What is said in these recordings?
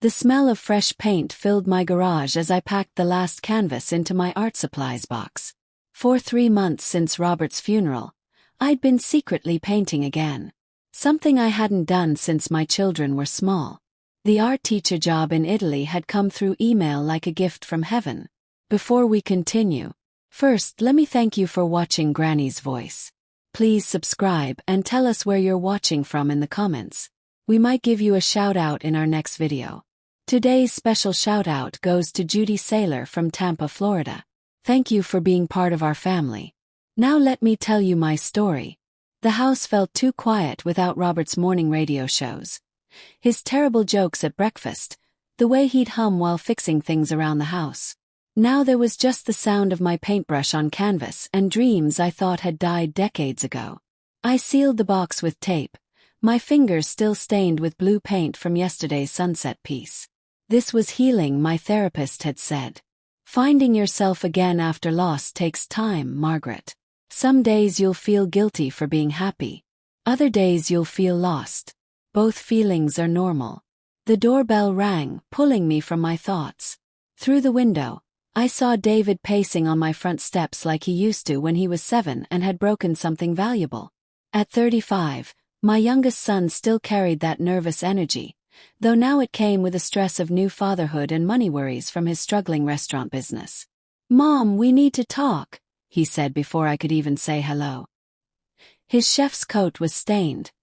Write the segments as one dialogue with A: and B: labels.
A: The smell of fresh paint filled my garage as I packed the last canvas into my art supplies box. For 3 months since Robert's funeral, I'd been secretly painting again. Something I hadn't done since my children were small. The art teacher job in Italy had come through email like a gift from heaven. Before we continue, first let me thank you for watching Granny's Voice. Please subscribe and tell us where you're watching from in the comments. We might give you a shout out in our next video. Today's special shout out goes to Judy Saylor from Tampa, Florida. Thank you for being part of our family. Now let me tell you my story. The house felt too quiet without Robert's morning radio shows. His terrible jokes at breakfast, the way he'd hum while fixing things around the house. Now there was just the sound of my paintbrush on canvas and dreams I thought had died decades ago. I sealed the box with tape, my fingers still stained with blue paint from yesterday's sunset piece. This was healing, my therapist had said. Finding yourself again after loss takes time, Margaret. Some days you'll feel guilty for being happy. Other days you'll feel lost. Both feelings are normal. The doorbell rang, pulling me from my thoughts. Through the window, I saw David pacing on my front steps like he used to when he was 7 and had broken something valuable. At 35, my youngest son still carried that nervous energy, though now it came with the stress of new fatherhood and money worries from his struggling restaurant business. "Mom, we need to talk," he said before I could even say hello. His chef's coat was stained,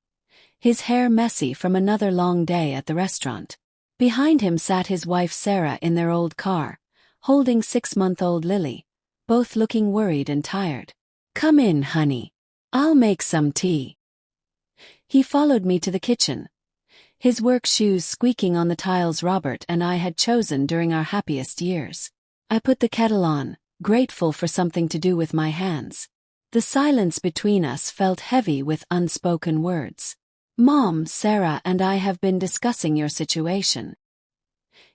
A: his hair messy from another long day at the restaurant. Behind him sat his wife Sarah in their old car, holding 6-month-old Lily, both looking worried and tired. "Come in, honey. I'll make some tea." He followed me to the kitchen, his work shoes squeaking on the tiles Robert and I had chosen during our happiest years. I put the kettle on, grateful for something to do with my hands. The silence between us felt heavy with unspoken words. "Mom, Sarah and I have been discussing your situation."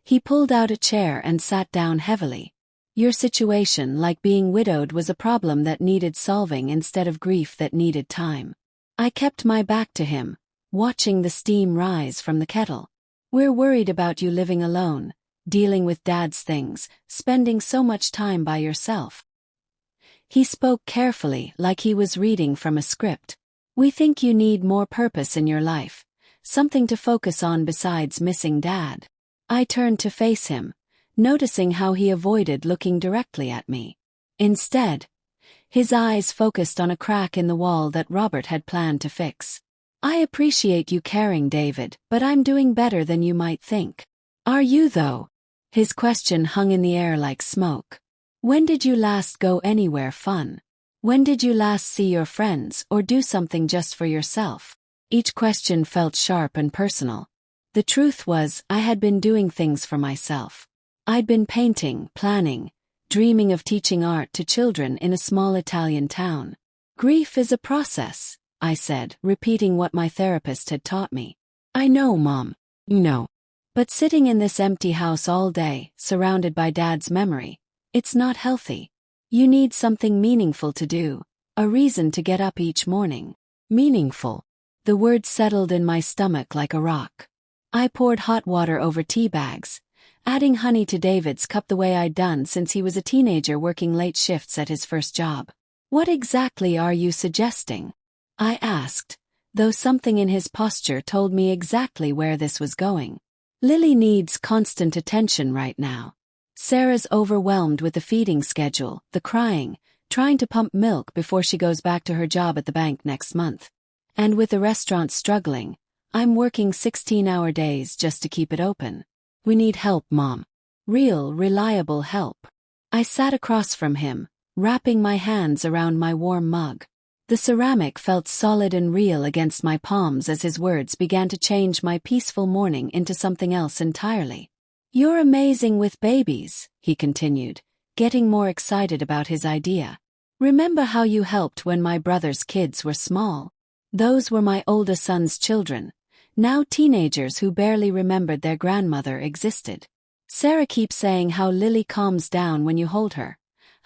A: He pulled out a chair and sat down heavily. "Your situation, like being widowed, was a problem that needed solving instead of grief that needed time." I kept my back to him, watching the steam rise from the kettle. "We're worried about you living alone, dealing with Dad's things, spending so much time by yourself." He spoke carefully, like he was reading from a script. "We think you need more purpose in your life, something to focus on besides missing Dad." I turned to face him, noticing how he avoided looking directly at me. Instead, his eyes focused on a crack in the wall that Robert had planned to fix. "I appreciate you caring, David, but I'm doing better than you might think." "Are you though?" His question hung in the air like smoke. "When did you last go anywhere fun? When did you last see your friends or do something just for yourself?" Each question felt sharp and personal. The truth was, I had been doing things for myself. I'd been painting, planning, dreaming of teaching art to children in a small Italian town. "Grief is a process," I said, repeating what my therapist had taught me. "I know, Mom. No. But sitting in this empty house all day, surrounded by Dad's memory, it's not healthy. You need something meaningful to do, a reason to get up each morning." Meaningful. The word settled in my stomach like a rock. I poured hot water over tea bags, adding honey to David's cup the way I'd done since he was a teenager working late shifts at his first job. "What exactly are you suggesting?" I asked, though something in his posture told me exactly where this was going. "Lily needs constant attention right now. Sarah's overwhelmed with the feeding schedule, the crying, trying to pump milk before she goes back to her job at the bank next month. And with the restaurant struggling, I'm working 16-hour days just to keep it open. We need help, Mom. Real, reliable help." I sat across from him, wrapping my hands around my warm mug. The ceramic felt solid and real against my palms as his words began to change my peaceful morning into something else entirely. "You're amazing with babies," he continued, getting more excited about his idea. "Remember how you helped when my brother's kids were small? Those were my oldest son's children, now teenagers who barely remembered their grandmother existed. Sarah keeps saying how Lily calms down when you hold her,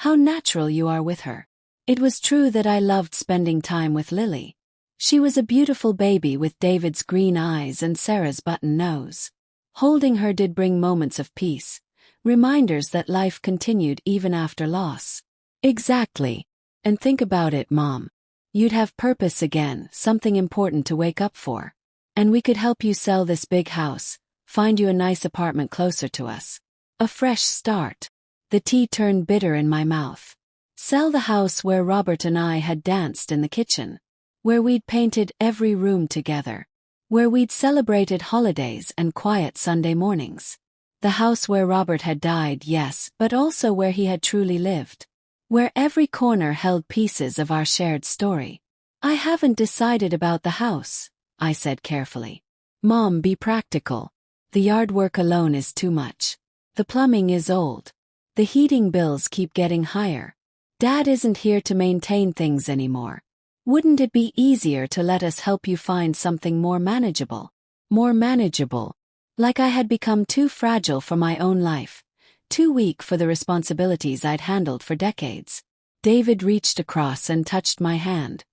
A: how natural you are with her. It was true that I loved spending time with Lily. She was a beautiful baby with David's green eyes and Sarah's button nose. Holding her did bring moments of peace, reminders that life continued even after loss. Exactly. And think about it, Mom. You'd have purpose again, something important to wake up for. And we could help you sell this big house, find you a nice apartment closer to us. A fresh start. The tea turned bitter in my mouth. Sell the house where Robert and I had danced in the kitchen. Where we'd painted every room together. Where we'd celebrated holidays and quiet Sunday mornings. The house where Robert had died, yes, but also where he had truly lived. Where every corner held pieces of our shared story. I haven't decided about the house, I said carefully. Mom, be practical. The yard work alone is too much. The plumbing is old. The heating bills keep getting higher. Dad isn't here to maintain things anymore. Wouldn't it be easier to let us help you find something more manageable? More manageable. Like I had become too fragile for my own life. Too weak for the responsibilities I'd handled for decades. David reached across and touched my hand.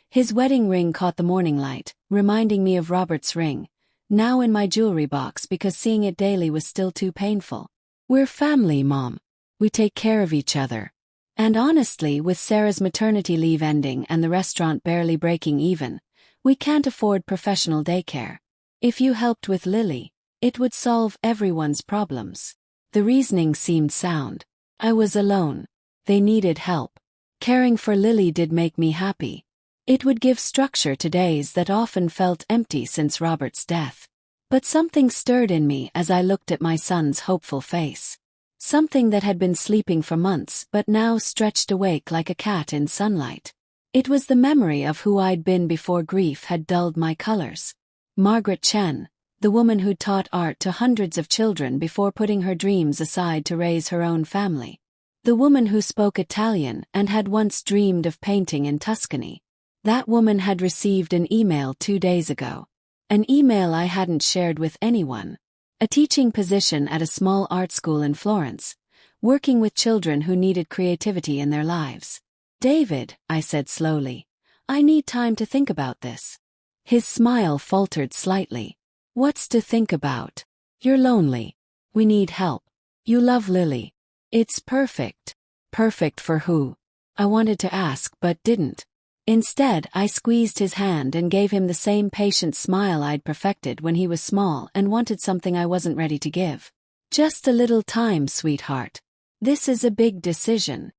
A: His wedding ring caught the morning light, reminding me of Robert's ring, now in my jewelry box because seeing it daily was still too painful. We're family, Mom. We take care of each other. And honestly, with Sarah's maternity leave ending and the restaurant barely breaking even, we can't afford professional daycare. If you helped with Lily, it would solve everyone's problems. The reasoning seemed sound. I was alone. They needed help. Caring for Lily did make me happy. It would give structure to days that often felt empty since Robert's death. But something stirred in me as I looked at my son's hopeful face. Something that had been sleeping for months but now stretched awake like a cat in sunlight. It was the memory of who I'd been before grief had dulled my colors. Margaret Chen, the woman who'd taught art to hundreds of children before putting her dreams aside to raise her own family. The woman who spoke Italian and had once dreamed of painting in Tuscany. That woman had received an email 2 days ago. An email I hadn't shared with anyone. A teaching position at a small art school in Florence, working with children who needed creativity in their lives. David, I said slowly, I need time to think about this. His smile faltered slightly. What's to think about? You're lonely. We need help. You love Lily. It's perfect. Perfect for who? I wanted to ask but didn't. Instead, I squeezed his hand and gave him the same patient smile I'd perfected when he was small and wanted something I wasn't ready to give. Just a little time, sweetheart. This is a big decision.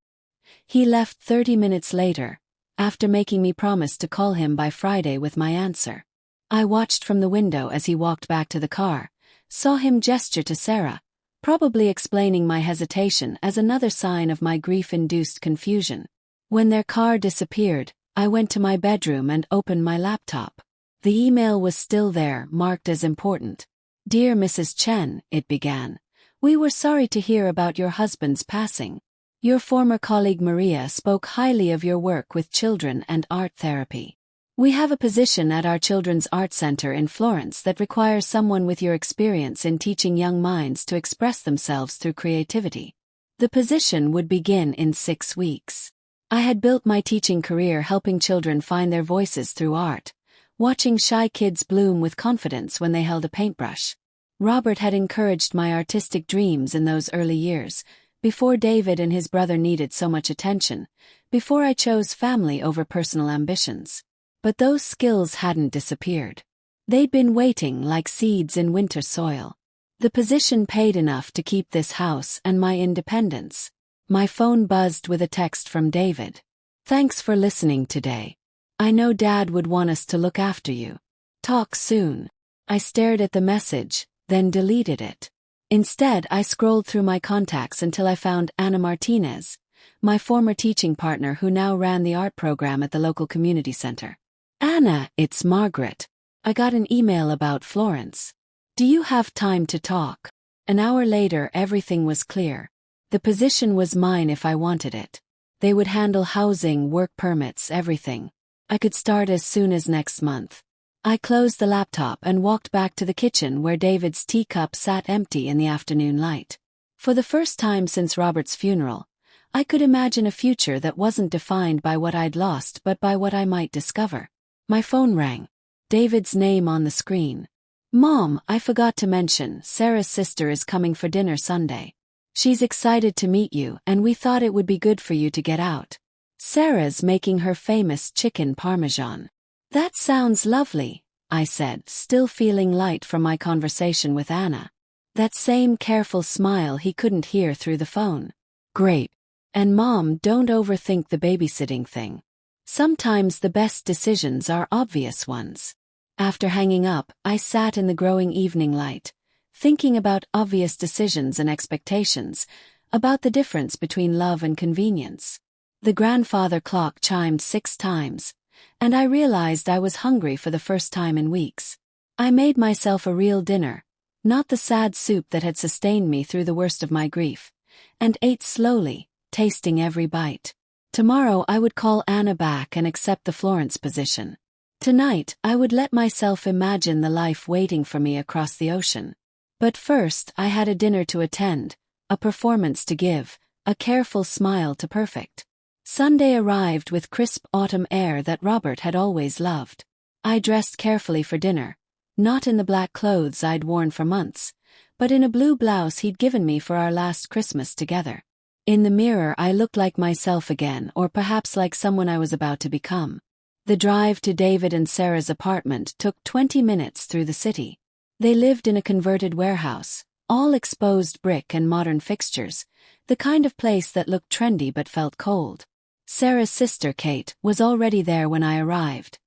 A: He left 30 minutes later, after making me promise to call him by Friday with my answer. I watched from the window as he walked back to the car, saw him gesture to Sarah, probably explaining my hesitation as another sign of my grief-induced confusion. When their car disappeared, I went to my bedroom and opened my laptop. The email was still there, marked as important. Dear Mrs. Chen, it began. We were sorry to hear about your husband's passing. Your former colleague Maria spoke highly of your work with children and art therapy. We have a position at our Children's Art Center in Florence that requires someone with your experience in teaching young minds to express themselves through creativity. The position would begin in 6 weeks. I had built my teaching career helping children find their voices through art, watching shy kids bloom with confidence when they held a paintbrush. Robert had encouraged my artistic dreams in those early years, before David and his brother needed so much attention, before I chose family over personal ambitions. But those skills hadn't disappeared. They'd been waiting like seeds in winter soil. The position paid enough to keep this house and my independence. My phone buzzed with a text from David. Thanks for listening today. I know Dad would want us to look after you. Talk soon. I stared at the message, then deleted it. Instead, I scrolled through my contacts until I found Anna Martinez, my former teaching partner who now ran the art program at the local community center. Anna, it's Margaret. I got an email about Florence. Do you have time to talk? An hour later, everything was clear. The position was mine if I wanted it. They would handle housing, work permits, everything. I could start as soon as next month. I closed the laptop and walked back to the kitchen where David's teacup sat empty in the afternoon light. For the first time since Robert's funeral, I could imagine a future that wasn't defined by what I'd lost but by what I might discover. My phone rang. David's name on the screen. Mom, I forgot to mention, Sarah's sister is coming for dinner Sunday. She's excited to meet you and we thought it would be good for you to get out. Sarah's making her famous chicken parmesan. That sounds lovely, I said, still feeling light from my conversation with Anna. That same careful smile he couldn't hear through the phone. Great. And Mom, don't overthink the babysitting thing. Sometimes the best decisions are obvious ones. After hanging up, I sat in the growing evening light, thinking about obvious decisions and expectations, about the difference between love and convenience. The grandfather clock chimed 6 times, and I realized I was hungry for the first time in weeks. I made myself a real dinner, not the sad soup that had sustained me through the worst of my grief, and ate slowly, tasting every bite. Tomorrow I would call Anna back and accept the Florence position. Tonight I would let myself imagine the life waiting for me across the ocean. But first I had a dinner to attend, a performance to give, a careful smile to perfect. Sunday arrived with crisp autumn air that Robert had always loved. I dressed carefully for dinner, not in the black clothes I'd worn for months, but in a blue blouse he'd given me for our last Christmas together. In the mirror I looked like myself again, or perhaps like someone I was about to become. The drive to David and Sarah's apartment took 20 minutes through the city. They lived in a converted warehouse, all exposed brick and modern fixtures, the kind of place that looked trendy but felt cold. Sarah's sister Kate was already there when I arrived,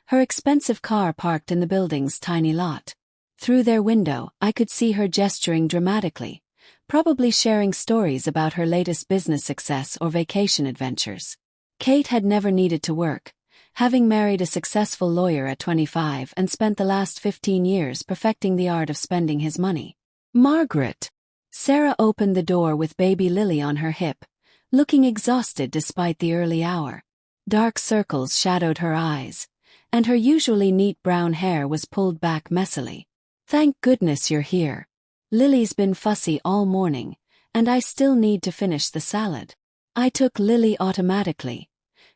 A: her expensive car parked in the building's tiny lot. Through their window I could see her gesturing dramatically, probably sharing stories about her latest business success or vacation adventures. Kate had never needed to work, having married a successful lawyer at 25 and spent the last 15 years perfecting the art of spending his money. Margaret. Sarah opened the door with baby Lily on her hip, looking exhausted despite the early hour. Dark circles shadowed her eyes, and her usually neat brown hair was pulled back messily. Thank goodness you're here. Lily's been fussy all morning, and I still need to finish the salad. I took Lily automatically,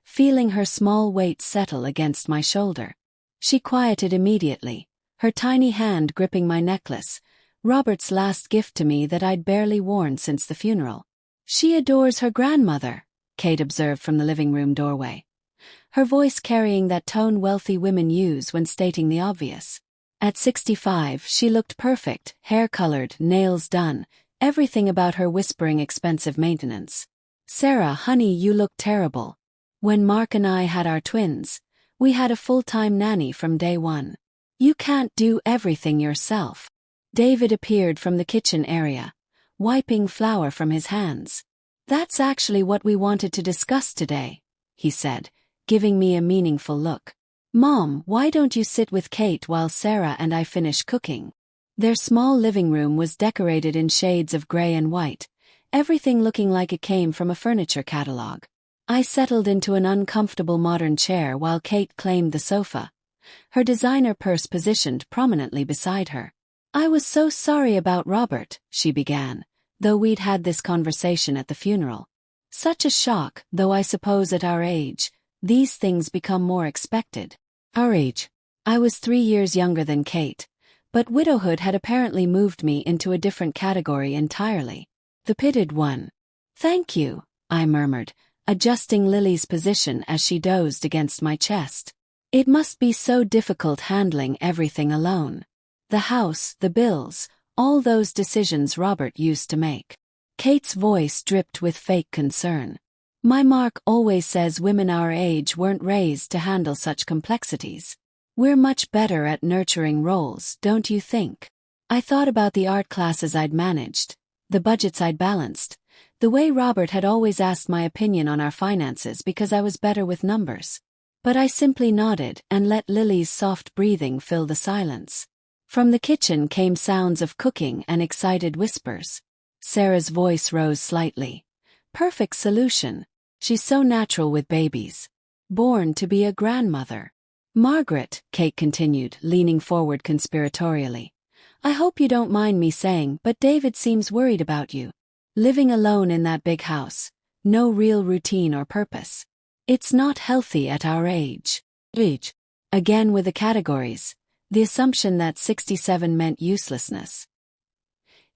A: feeling her small weight settle against my shoulder. She quieted immediately, her tiny hand gripping my necklace, Robert's last gift to me that I'd barely worn since the funeral. She adores her grandmother, Kate observed from the living room doorway, her voice carrying that tone wealthy women use when stating the obvious. At 65, she looked perfect, hair colored, nails done, everything about her whispering expensive maintenance. Sarah, honey, you look terrible. When Mark and I had our twins, we had a full-time nanny from day one. You can't do everything yourself. David appeared from the kitchen area, wiping flour from his hands. That's actually what we wanted to discuss today, he said, giving me a meaningful look. Mom, why don't you sit with Kate while Sarah and I finish cooking? Their small living room was decorated in shades of gray and white, everything looking like it came from a furniture catalog. I settled into an uncomfortable modern chair while Kate claimed the sofa, her designer purse positioned prominently beside her. I was so sorry about Robert, she began, though we'd had this conversation at the funeral. Such a shock, though I suppose at our age, these things become more expected. Our age. I was 3 years younger than Kate, but widowhood had apparently moved me into a different category entirely. The pitted one. Thank you, I murmured, adjusting Lily's position as she dozed against my chest. It must be so difficult handling everything alone. The house, the bills, all those decisions Robert used to make. Kate's voice dripped with fake concern. My Mark always says women our age weren't raised to handle such complexities. We're much better at nurturing roles, don't you think? I thought about the art classes I'd managed, the budgets I'd balanced, the way Robert had always asked my opinion on our finances because I was better with numbers. But I simply nodded and let Lily's soft breathing fill the silence. From the kitchen came sounds of cooking and excited whispers. Sarah's voice rose slightly. Perfect solution. She's so natural with babies. Born to be a grandmother. Margaret, Kate continued, leaning forward conspiratorially. I hope you don't mind me saying, but David seems worried about you. Living alone in that big house. No real routine or purpose. It's not healthy at our age. Again with the categories. The assumption that 67 meant uselessness.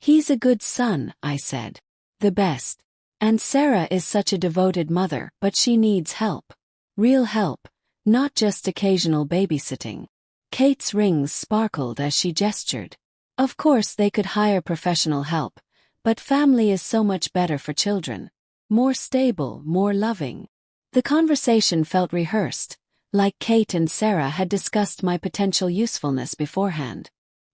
A: He's a good son, I said. The best. And Sarah is such a devoted mother, but she needs help. Real help, not just occasional babysitting. Kate's rings sparkled as she gestured. Of course they could hire professional help, but family is so much better for children. More stable, more loving. The conversation felt rehearsed, like Kate and Sarah had discussed my potential usefulness beforehand.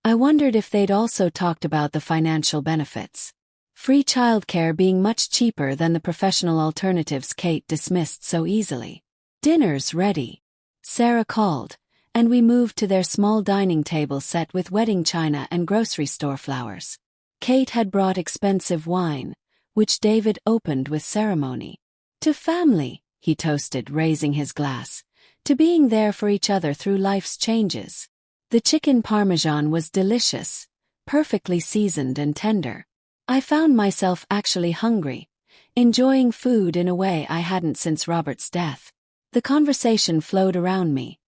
A: I wondered if they'd also talked about the financial benefits. Free childcare being much cheaper than the professional alternatives Kate dismissed so easily. "Dinner's ready," Sarah called, and we moved to their small dining table set with wedding china and grocery store flowers. Kate had brought expensive wine, which David opened with ceremony. "To family," he toasted, raising his glass, "to being there for each other through life's changes." The chicken parmesan was delicious, perfectly seasoned and tender. I found myself actually hungry, enjoying food in a way I hadn't since Robert's death. The conversation flowed around me.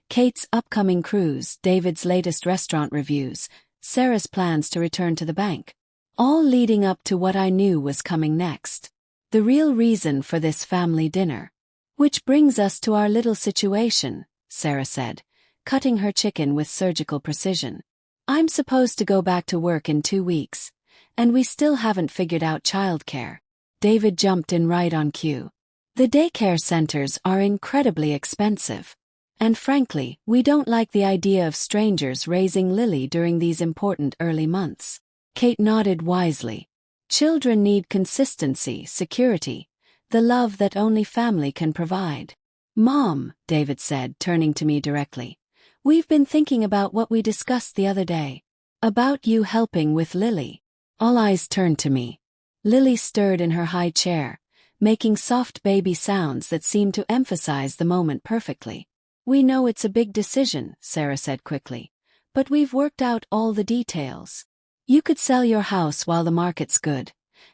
A: Kate's upcoming cruise, David's latest restaurant reviews, Sarah's plans to return to the bank. All leading up to what I knew was coming next. The real reason for this family dinner. "Which brings us to our little situation," Sarah said, cutting her chicken with surgical precision. "I'm supposed to go back to work in 2 weeks, and we still haven't figured out childcare." David jumped in right on cue. "The daycare centers are incredibly expensive. And frankly, we don't like the idea of strangers raising Lily during these important early months." Kate nodded wisely. "Children need consistency, security, the love that only family can provide." "Mom," David said, turning to me directly, "we've been thinking about what we discussed the other day. About you helping with Lily." All eyes turned to me. Lily stirred in her high chair, making soft baby sounds that seemed to emphasize the moment perfectly. "We know it's a big decision," Sarah said quickly, "but we've worked out all the details. You could sell your house while the market's good,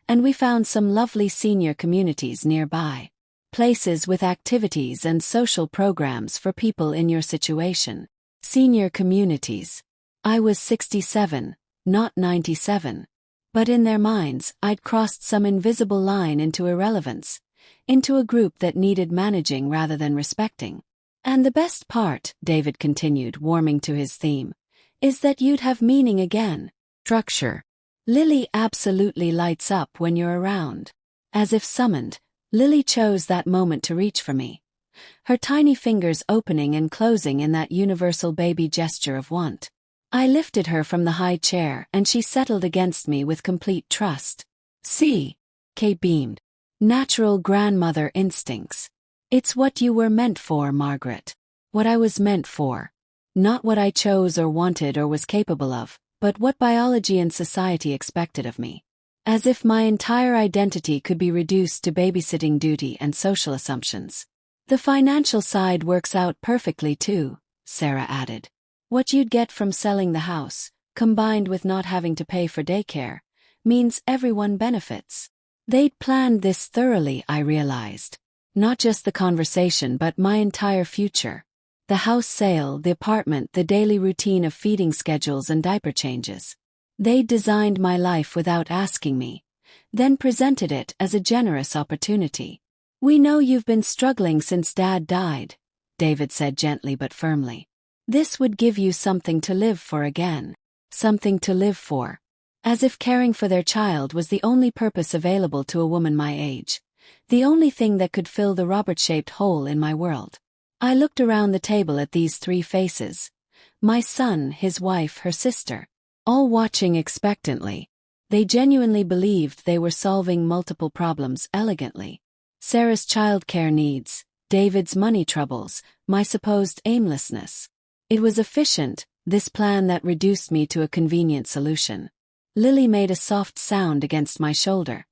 A: and we found some lovely senior communities nearby. Places with activities and social programs for people in your situation." Senior communities. I was 67, not 97. But in their minds, I'd crossed some invisible line into irrelevance, into a group that needed managing rather than respecting. "And the best part," David continued, warming to his theme, "is that you'd have meaning again. Structure. Lily absolutely lights up when you're around." As if summoned, Lily chose that moment to reach for me, her tiny fingers opening and closing in that universal baby gesture of want. I lifted her from the high chair and she settled against me with complete trust. "See," Kate beamed. "Natural grandmother instincts. It's what you were meant for, Margaret. What I was meant for. Not what I chose or wanted or was capable of, but what biology and society expected of me. As if my entire identity could be reduced to babysitting duty and social assumptions. The financial side works out perfectly too," Sarah added. "What you'd get from selling the house, combined with not having to pay for daycare, means everyone benefits." They'd planned this thoroughly, I realized. Not just the conversation but my entire future. The house sale, the apartment, the daily routine of feeding schedules and diaper changes. They'd designed my life without asking me, then presented it as a generous opportunity. "We know you've been struggling since Dad died," David said gently but firmly. "This would give you something to live for again. Something to live for." As if caring for their child was the only purpose available to a woman my age. The only thing that could fill the Robert-shaped hole in my world. I looked around the table at these 3 faces. My son, his wife, her sister. All watching expectantly. They genuinely believed they were solving multiple problems elegantly. Sarah's childcare needs, David's money troubles, my supposed aimlessness. It was efficient, this plan that reduced me to a convenient solution. Lily made a soft sound against my shoulder,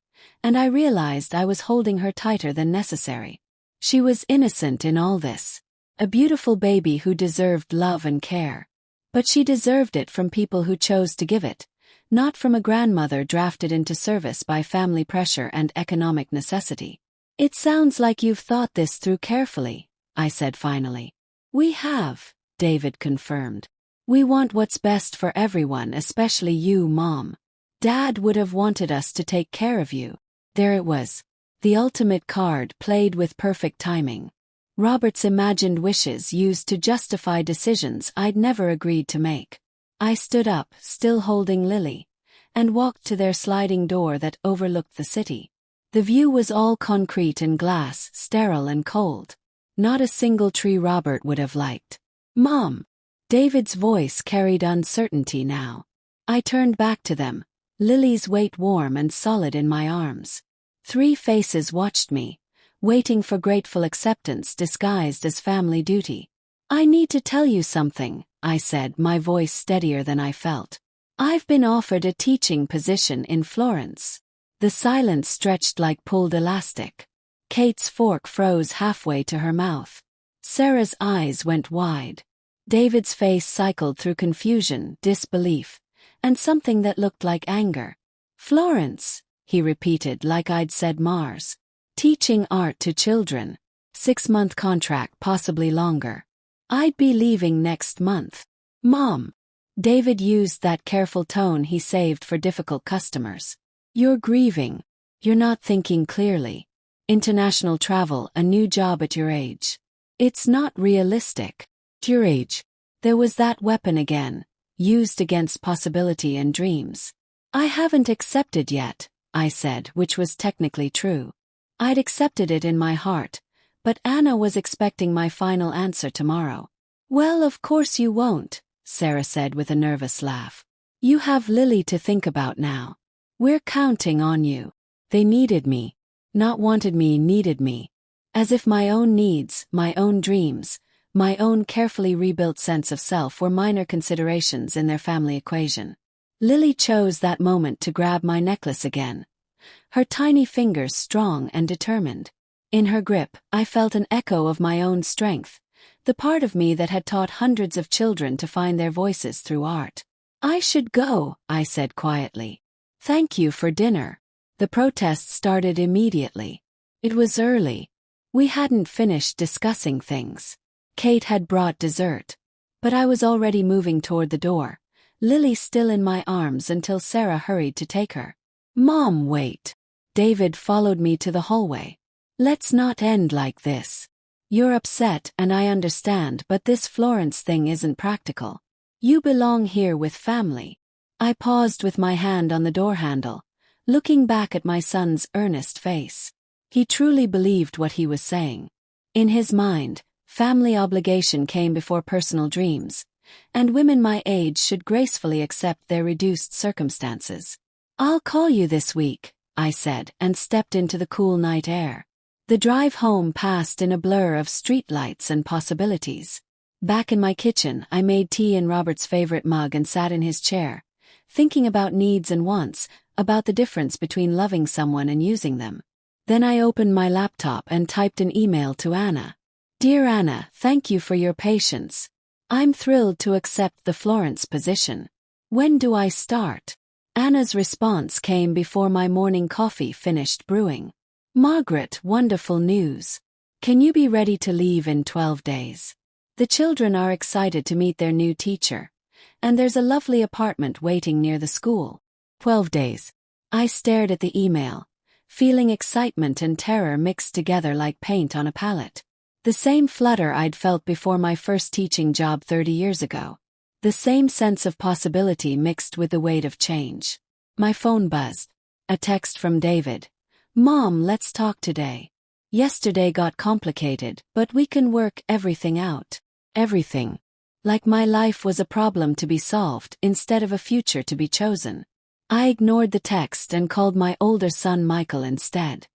A: and I realized I was holding her tighter than necessary. She was innocent in all this. A beautiful baby who deserved love and care. But she deserved it from people who chose to give it, not from a grandmother drafted into service by family pressure and economic necessity. "It sounds like you've thought this through carefully," I said finally. "We have," David confirmed. We want what's best for everyone, especially you, Mom. Dad would have wanted us to take care of you. There it was. The ultimate card played with perfect timing. Robert's imagined wishes used to justify decisions I'd never agreed to make. I stood up, still holding Lily, and walked to their sliding door that overlooked the city. The view was all concrete and glass, sterile and cold. Not a single tree Robert would have liked. Mom! David's voice carried uncertainty now. I turned back to them, Lily's weight warm and solid in my arms. 3 faces watched me, waiting for grateful acceptance disguised as family duty. I need to tell you something, I said, my voice steadier than I felt. I've been offered a teaching position in Florence. The silence stretched like pulled elastic. Kate's fork froze halfway to her mouth. Sarah's eyes went wide. David's face cycled through confusion, disbelief, and something that looked like anger. Florence, he repeated like I'd said Mars. Teaching art to children. 6-month contract, possibly longer. I'd be leaving next month. Mom. David used that careful tone he saved for difficult customers. You're grieving. You're not thinking clearly. International travel, a new job at your age. It's not realistic. Your age. There was that weapon again, used against possibility and dreams. I haven't accepted yet, I said, which was technically true. I'd accepted it in my heart, but Anna was expecting my final answer tomorrow. Well, of course you won't, Sarah said with a nervous laugh. You have Lily to think about now. We're counting on you. They needed me. Not wanted me, needed me. As if my own needs, my own dreams, my own carefully rebuilt sense of self were minor considerations in their family equation. Lily chose that moment to grab my necklace again. Her tiny fingers strong and determined. In her grip, I felt an echo of my own strength, the part of me that had taught hundreds of children to find their voices through art. I should go, I said quietly. Thank you for dinner. The protest started immediately. It was early. We hadn't finished discussing things. Kate had brought dessert. But I was already moving toward the door, Lily still in my arms until Sarah hurried to take her. Mom, wait. David followed me to the hallway. Let's not end like this. You're upset and I understand, but this Florence thing isn't practical. You belong here with family. I paused with my hand on the door handle, looking back at my son's earnest face. He truly believed what he was saying. In his mind, family obligation came before personal dreams, and women my age should gracefully accept their reduced circumstances. I'll call you this week, I said, and stepped into the cool night air. The drive home passed in a blur of streetlights and possibilities. Back in my kitchen, I made tea in Robert's favorite mug and sat in his chair, thinking about needs and wants, about the difference between loving someone and using them. Then I opened my laptop and typed an email to Anna. Dear Anna, thank you for your patience. I'm thrilled to accept the Florence position. When do I start? Anna's response came before my morning coffee finished brewing. Margaret, wonderful news. Can you be ready to leave in 12 days? The children are excited to meet their new teacher, and there's a lovely apartment waiting near the school. 12 days. I stared at the email, feeling excitement and terror mixed together like paint on a palette. The same flutter I'd felt before my first teaching job 30 years ago. The same sense of possibility mixed with the weight of change. My phone buzzed. A text from David. Mom, let's talk today. Yesterday got complicated, but we can work everything out. Everything. Like my life was a problem to be solved instead of a future to be chosen. I ignored the text and called my older son Michael instead.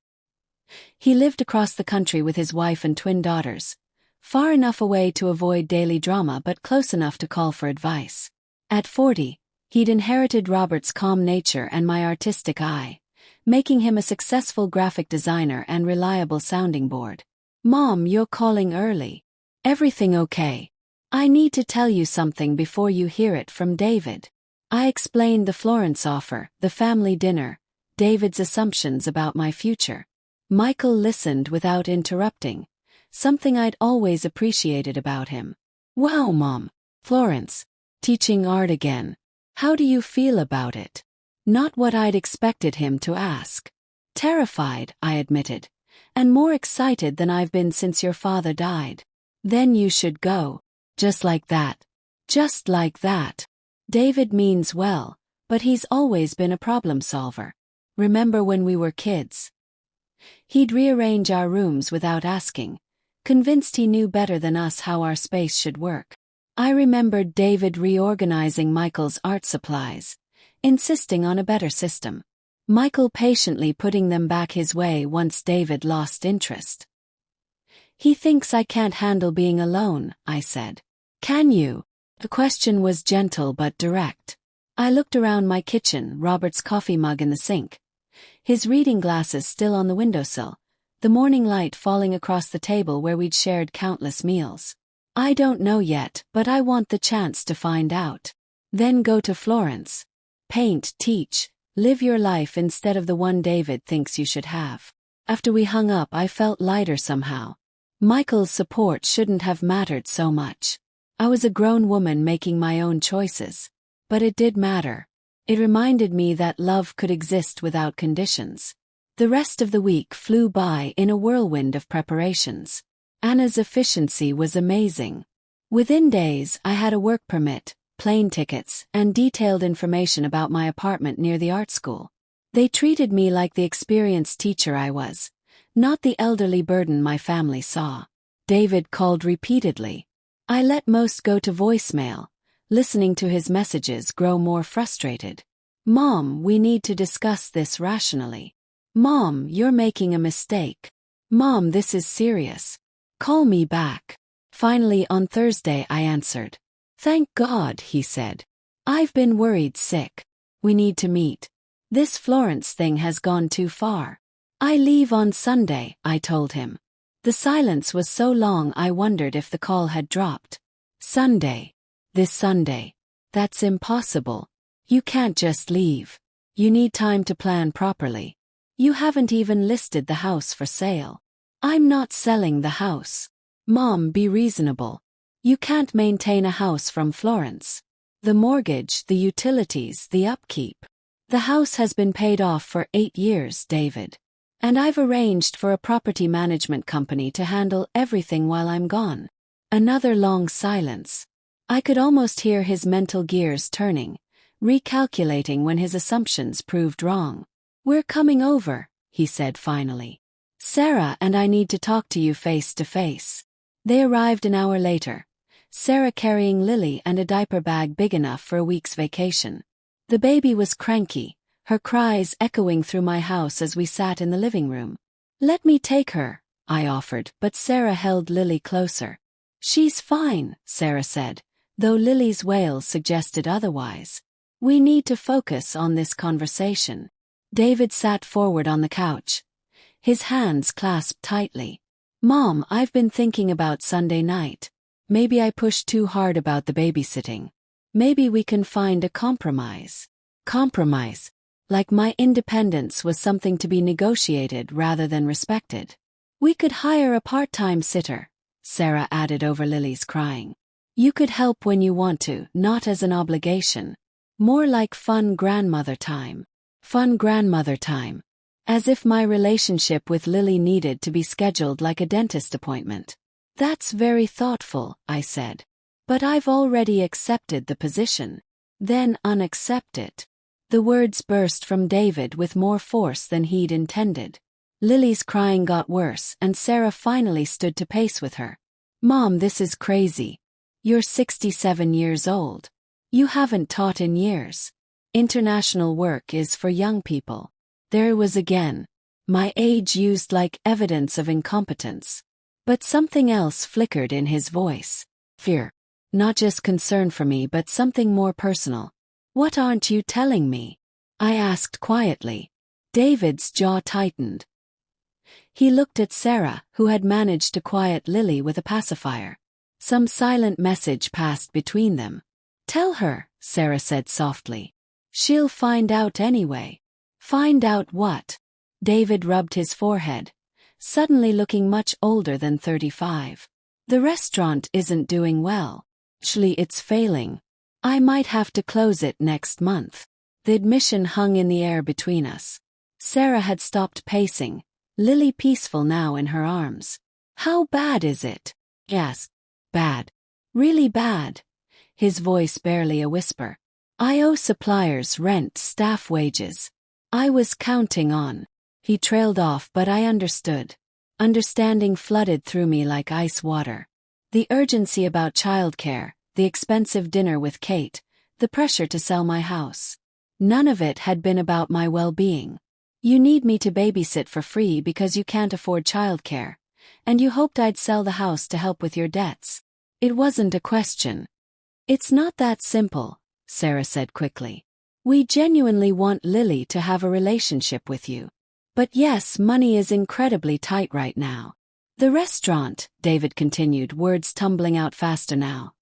A: He lived across the country with his wife and twin daughters, far enough away to avoid daily drama but close enough to call for advice. At 40, he'd inherited Robert's calm nature and my artistic eye, making him a successful graphic designer and reliable sounding board. Mom, you're calling early. Everything okay? I need to tell you something before you hear it from David. I explained the Florence offer, the family dinner, David's assumptions about my future. Michael listened without interrupting, something I'd always appreciated about him. Wow, Mom. Florence. Teaching art again. How do you feel about it? Not what I'd expected him to ask. Terrified, I admitted, and more excited than I've been since your father died. Then you should go. Just like that. Just like that. David means well, but he's always been a problem solver. Remember when we were kids? He'd rearrange our rooms without asking, convinced he knew better than us how our space should work. I remembered David reorganizing Michael's art supplies, insisting on a better system. Michael patiently putting them back his way once David lost interest. He thinks I can't handle being alone, I said. Can you? The question was gentle but direct. I looked around my kitchen, Robert's coffee mug in the sink, his reading glasses still on the windowsill, the morning light falling across the table where we'd shared countless meals. I don't know yet, but I want the chance to find out. Then go to Florence. Paint, teach, live your life instead of the one David thinks you should have. After we hung up, I felt lighter somehow. Michael's support shouldn't have mattered so much. I was a grown woman making my own choices. But it did matter. It reminded me that love could exist without conditions. The rest of the week flew by in a whirlwind of preparations. Anna's efficiency was amazing. Within days, I had a work permit, plane tickets, and detailed information about my apartment near the art school. They treated me like the experienced teacher I was, not the elderly burden my family saw. David called repeatedly. I let most go to voicemail, listening to his messages grow more frustrated. Mom, we need to discuss this rationally. Mom, you're making a mistake. Mom, this is serious. Call me back. Finally, on Thursday, I answered. Thank God, he said. I've been worried sick. We need to meet. This Florence thing has gone too far. I leave on Sunday, I told him. The silence was so long I wondered if the call had dropped. Sunday. This Sunday. That's impossible. You can't just leave. You need time to plan properly. You haven't even listed the house for sale. I'm not selling the house. Mom, be reasonable. You can't maintain a house from Florence. The mortgage, the utilities, the upkeep. The house has been paid off for 8 years, David. And I've arranged for a property management company to handle everything while I'm gone. Another long silence. I could almost hear his mental gears turning, recalculating when his assumptions proved wrong. We're coming over, he said finally. Sarah and I need to talk to you face to face. They arrived an hour later, Sarah carrying Lily and a diaper bag big enough for a week's vacation. The baby was cranky, her cries echoing through my house as we sat in the living room. Let me take her, I offered, but Sarah held Lily closer. She's fine, Sarah said, though Lily's wails suggested otherwise. We need to focus on this conversation. David sat forward on the couch, his hands clasped tightly. Mom, I've been thinking about Sunday night. Maybe I pushed too hard about the babysitting. Maybe we can find a compromise. Compromise. Like my independence was something to be negotiated rather than respected. We could hire a part-time sitter, Sarah added over Lily's crying. You could help when you want to, not as an obligation. More like fun grandmother time. Fun grandmother time. As if my relationship with Lily needed to be scheduled like a dentist appointment. That's very thoughtful, I said. But I've already accepted the position. Then unaccept it. The words burst from David with more force than he'd intended. Lily's crying got worse and Sarah finally stood to pace with her. Mom, this is crazy. You're 67 years old. You haven't taught in years. International work is for young people. There it was again. My age used like evidence of incompetence. But something else flickered in his voice. Fear. Not just concern for me but something more personal. What aren't you telling me? I asked quietly. David's jaw tightened. He looked at Sarah, who had managed to quiet Lily with a pacifier. Some silent message passed between them. Tell her, Sarah said softly. She'll find out anyway. Find out what? David rubbed his forehead, suddenly looking much older than 35. The restaurant isn't doing well. Actually, it's failing. I might have to close it next month. The admission hung in the air between us. Sarah had stopped pacing, Lily peaceful now in her arms. How bad is it? Yes. Bad. Really bad. His voice barely a whisper. I owe suppliers rent, staff wages. I was counting on. He trailed off, but I understood. Understanding flooded through me like ice water. The urgency about childcare, the expensive dinner with Kate, the pressure to sell my house. None of it had been about my well-being. You need me to babysit for free because you can't afford childcare, and you hoped I'd sell the house to help with your debts. It wasn't a question. It's not that simple, Sarah said quickly. We genuinely want Lily to have a relationship with you. But yes, money is incredibly tight right now. The restaurant, David continued, words tumbling out faster now.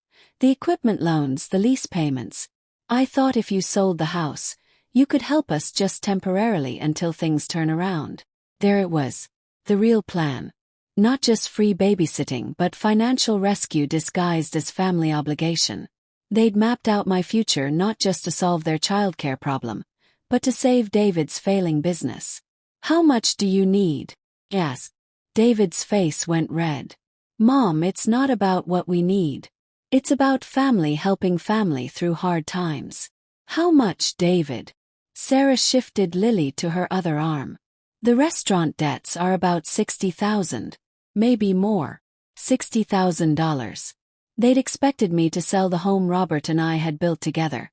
A: The equipment loans, the lease payments. I thought if you sold the house, you could help us just temporarily until things turn around. There it was. The real plan. Not just free babysitting but financial rescue disguised as family obligation. They'd mapped out my future not just to solve their childcare problem, but to save David's failing business. How much do you need? Asked. David's face went red. Mom, it's not about what we need. It's about family helping family through hard times. How much, David? Sarah shifted Lily to her other arm. The restaurant debts are about $60,000. Maybe more. $60,000. They'd expected me to sell the home Robert and I had built together,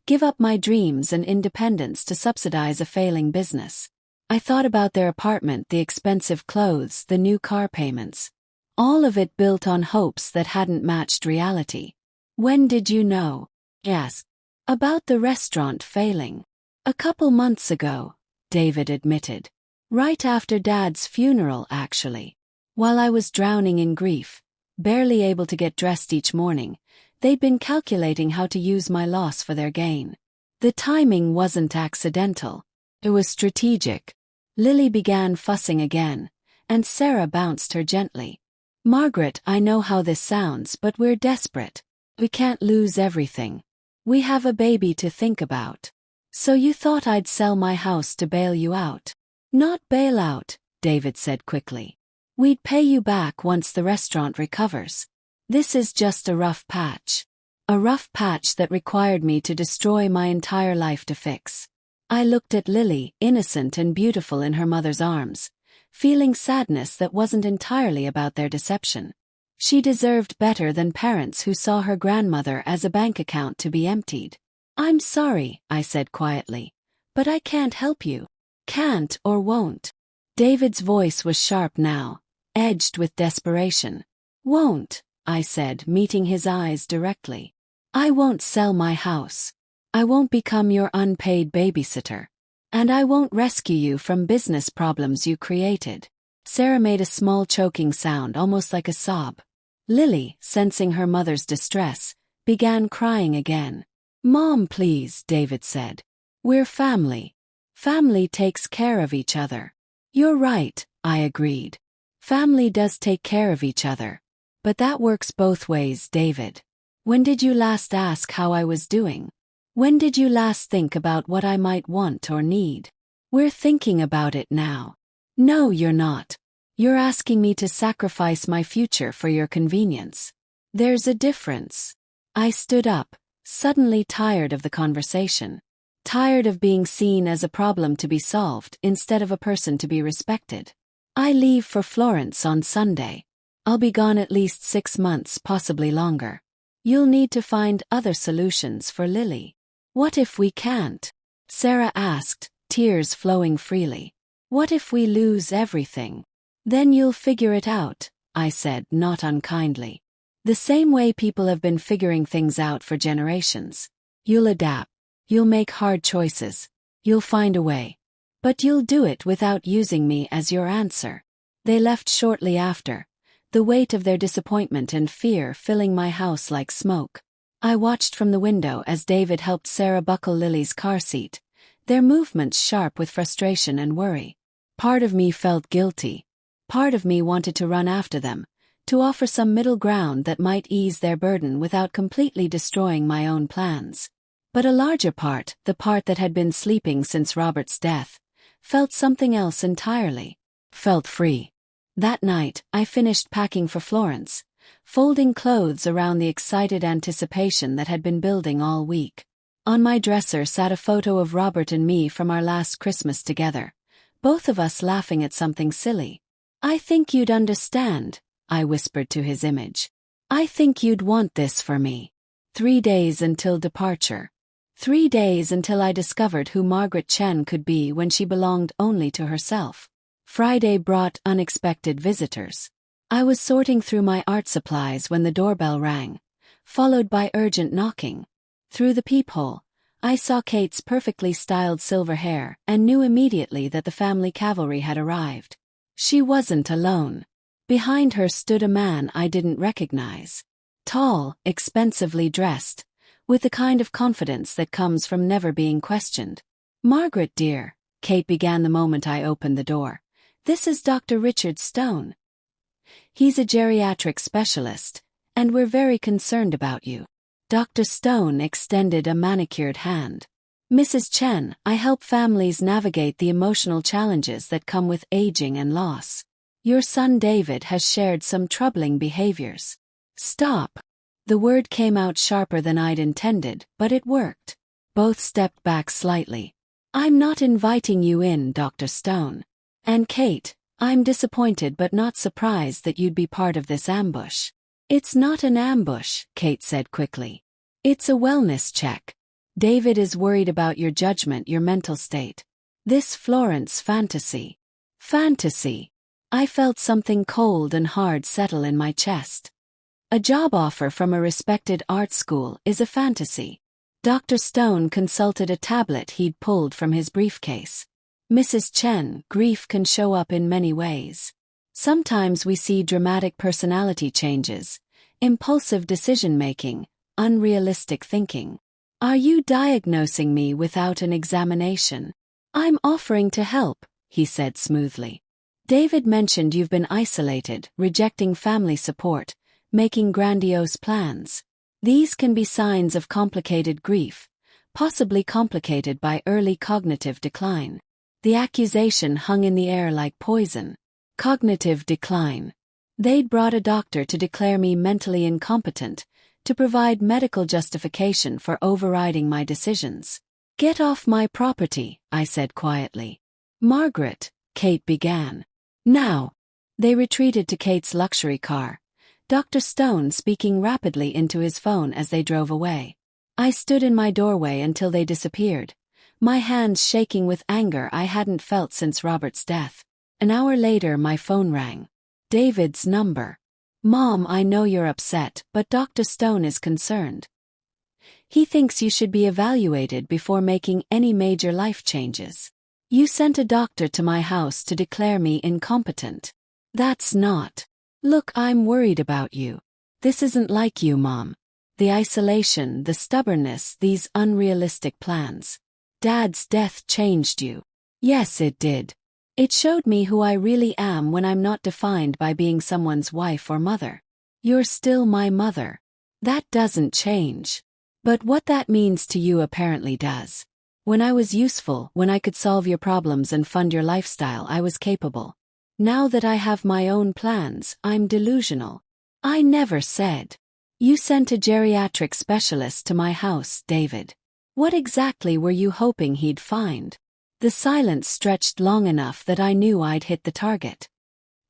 A: give up my dreams and independence to subsidize a failing business. I thought about their apartment, the expensive clothes, the new car payments. All of it built on hopes that hadn't matched reality. When did you know? Asked. About the restaurant failing. A couple months ago, David admitted. Right after Dad's funeral, actually. While I was drowning in grief, barely able to get dressed each morning, they'd been calculating how to use my loss for their gain. The timing wasn't accidental. It was strategic. Lily began fussing again, and Sarah bounced her gently. Margaret, I know how this sounds, but we're desperate. We can't lose everything. We have a baby to think about. So you thought I'd sell my house to bail you out? Not bail out, David said quickly. We'd pay you back once the restaurant recovers. This is just a rough patch. A rough patch that required me to destroy my entire life to fix. I looked at Lily, innocent and beautiful in her mother's arms, feeling sadness that wasn't entirely about their deception. She deserved better than parents who saw her grandmother as a bank account to be emptied. I'm sorry, I said quietly, but I can't help you. Can't or won't. David's voice was sharp now, edged with desperation. Won't, I said, meeting his eyes directly. I won't sell my house. I won't become your unpaid babysitter. And I won't rescue you from business problems you created. Sarah made a small choking sound, almost like a sob. Lily, sensing her mother's distress, began crying again. Mom, please, David said. We're family. Family takes care of each other. You're right, I agreed. Family does take care of each other. But that works both ways, David. When did you last ask how I was doing? When did you last think about what I might want or need? We're thinking about it now. No, you're not. You're asking me to sacrifice my future for your convenience. There's a difference. I stood up, suddenly tired of the conversation. Tired of being seen as a problem to be solved instead of a person to be respected. I leave for Florence on Sunday. I'll be gone at least 6 months, possibly longer. You'll need to find other solutions for Lily. What if we can't? Sarah asked, tears flowing freely. What if we lose everything? Then you'll figure it out, I said, not unkindly. The same way people have been figuring things out for generations. You'll adapt. You'll make hard choices. You'll find a way. But you'll do it without using me as your answer. They left shortly after, the weight of their disappointment and fear filling my house like smoke. I watched from the window as David helped Sarah buckle Lily's car seat, their movements sharp with frustration and worry. Part of me felt guilty. Part of me wanted to run after them, to offer some middle ground that might ease their burden without completely destroying my own plans. But a larger part, the part that had been sleeping since Robert's death, felt something else entirely. Felt free. That night, I finished packing for Florence, folding clothes around the excited anticipation that had been building all week. On my dresser sat a photo of Robert and me from our last Christmas together, both of us laughing at something silly. "I think you'd understand," I whispered to his image. "I think you'd want this for me." 3 days until departure. 3 days until I discovered who Margaret Chen could be when she belonged only to herself. Friday brought unexpected visitors. I was sorting through my art supplies when the doorbell rang, followed by urgent knocking. Through the peephole, I saw Kate's perfectly styled silver hair and knew immediately that the family cavalry had arrived. She wasn't alone. Behind her stood a man I didn't recognize. Tall, expensively dressed, with the kind of confidence that comes from never being questioned. "Margaret, dear," Kate began the moment I opened the door, "this is Dr. Richard Stone. He's a geriatric specialist, and we're very concerned about you." Dr. Stone extended a manicured hand. "Mrs. Chen, I help families navigate the emotional challenges that come with aging and loss. Your son David has shared some troubling behaviors." "Stop." The word came out sharper than I'd intended, but it worked. Both stepped back slightly. "I'm not inviting you in, Dr. Stone. And Kate, I'm disappointed but not surprised that you'd be part of this ambush." "It's not an ambush," Kate said quickly. "It's a wellness check. David is worried about your judgment, your mental state. This Florence fantasy." Fantasy. I felt something cold and hard settle in my chest. A job offer from a respected art school is a fantasy. Dr. Stone consulted a tablet he'd pulled from his briefcase. "Mrs. Chen, grief can show up in many ways. Sometimes we see dramatic personality changes, impulsive decision-making, unrealistic thinking. Are you diagnosing me without an examination?" "I'm offering to help," he said smoothly. "David mentioned you've been isolated, rejecting family support, making grandiose plans. These can be signs of complicated grief, possibly complicated by early cognitive decline." The accusation hung in the air like poison. Cognitive decline. They'd brought a doctor to declare me mentally incompetent, to provide medical justification for overriding my decisions. "Get off my property," I said quietly. "Margaret," Kate began. "Now." They retreated to Kate's luxury car, Dr. Stone speaking rapidly into his phone as they drove away. I stood in my doorway until they disappeared, my hands shaking with anger I hadn't felt since Robert's death. An hour later my phone rang. David's number. "Mom, I know you're upset, but Dr. Stone is concerned. He thinks you should be evaluated before making any major life changes. You sent a doctor to my house to declare me incompetent. That's not. Look, I'm worried about you. This isn't like you, Mom. The isolation, the stubbornness, these unrealistic plans. Dad's death changed you." "Yes, it did. It showed me who I really am when I'm not defined by being someone's wife or mother. You're still my mother. That doesn't change. But what that means to you apparently does. When I was useful, when I could solve your problems and fund your lifestyle, I was capable. Now that I have my own plans, I'm delusional." "I never said." "You sent a geriatric specialist to my house, David. What exactly were you hoping he'd find?" The silence stretched long enough that I knew I'd hit the target.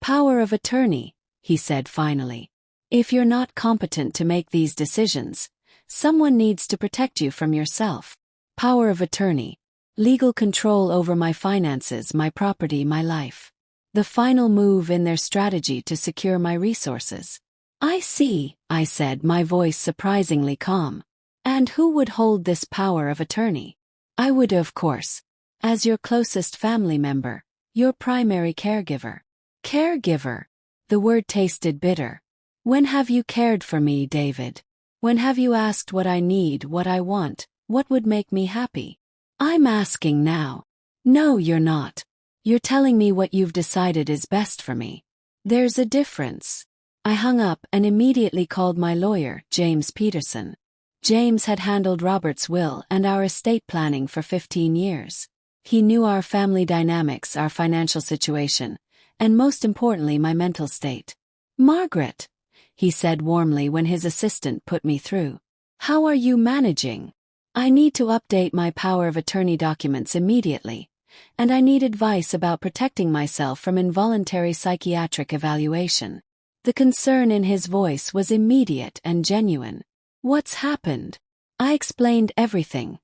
A: "Power of attorney," he said finally. "If you're not competent to make these decisions, someone needs to protect you from yourself. Power of attorney. Legal control over my finances, my property, my life. The final move in their strategy to secure my resources." "I see," I said, my voice surprisingly calm. "And who would hold this power of attorney?" "I would, of course. As your closest family member, your primary caregiver." Caregiver. The word tasted bitter. When have you cared for me, David? When have you asked what I need, what I want, what would make me happy? I'm asking now. No, you're not. You're telling me what you've decided is best for me. There's a difference. I hung up and immediately called my lawyer, James Peterson. James had handled Robert's will and our estate planning for 15 years. He knew our family dynamics, our financial situation, and most importantly my mental state. "Margaret," he said warmly when his assistant put me through. "How are you managing? I need to update my power of attorney documents immediately, and I need advice about protecting myself from involuntary psychiatric evaluation." The concern in his voice was immediate and genuine. "What's happened?" I explained everything.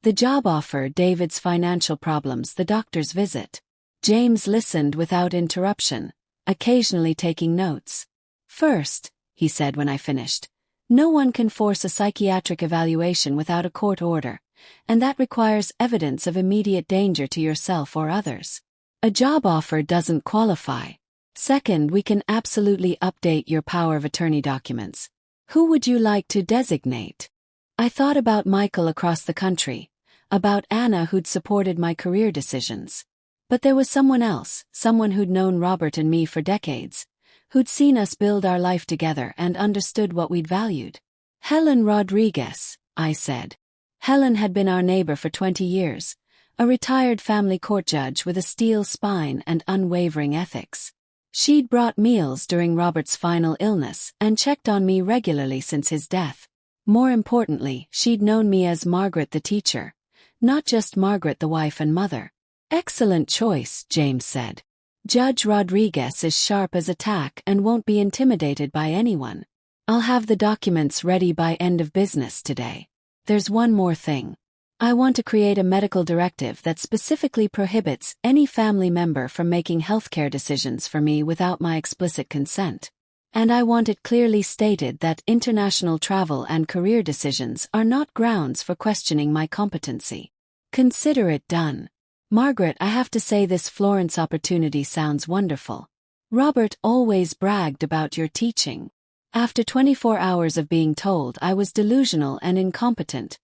A: The job offer, David's financial problems, the doctor's visit. James listened without interruption, occasionally taking notes. "First," he said when I finished, "no one can force a psychiatric evaluation without a court order, and that requires evidence of immediate danger to yourself or others. A job offer doesn't qualify. Second, we can absolutely update your power of attorney documents. Who would you like to designate?" I thought about Michael across the country, about Anna who'd supported my career decisions. But there was someone else, someone who'd known Robert and me for decades, who'd seen us build our life together and understood what we'd valued. "Helen Rodriguez," I said. Helen had been our neighbor for 20 years, a retired family court judge with a steel spine and unwavering ethics. She'd brought meals during Robert's final illness and checked on me regularly since his death. More importantly, she'd known me as Margaret the teacher, not just Margaret the wife and mother. "Excellent choice," James said. "Judge Rodriguez is sharp as a tack and won't be intimidated by anyone. I'll have the documents ready by end of business today. There's one more thing. I want to create a medical directive that specifically prohibits any family member from making healthcare decisions for me without my explicit consent. And I want it clearly stated that international travel and career decisions are not grounds for questioning my competency. Consider it done. Margaret, I have to say this Florence opportunity sounds wonderful. Robert always bragged about your teaching." After 24 hours of being told I was delusional and incompetent,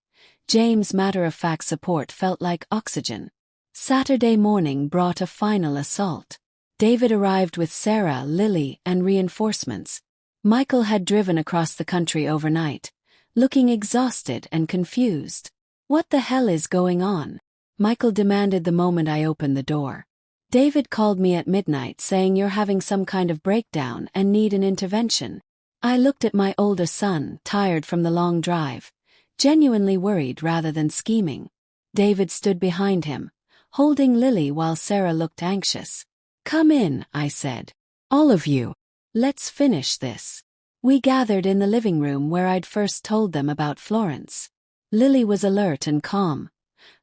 A: James' matter-of-fact support felt like oxygen. Saturday morning brought a final assault. David arrived with Sarah, Lily, and reinforcements. Michael had driven across the country overnight, looking exhausted and confused. "What the hell is going on?" Michael demanded the moment I opened the door. "David called me at midnight saying you're having some kind of breakdown and need an intervention." I looked at my older son, tired from the long drive, genuinely worried rather than scheming. David stood behind him, holding Lily while Sarah looked anxious. "Come in," I said. "All of you. Let's finish this." We gathered in the living room where I'd first told them about Florence. Lily was alert and calm,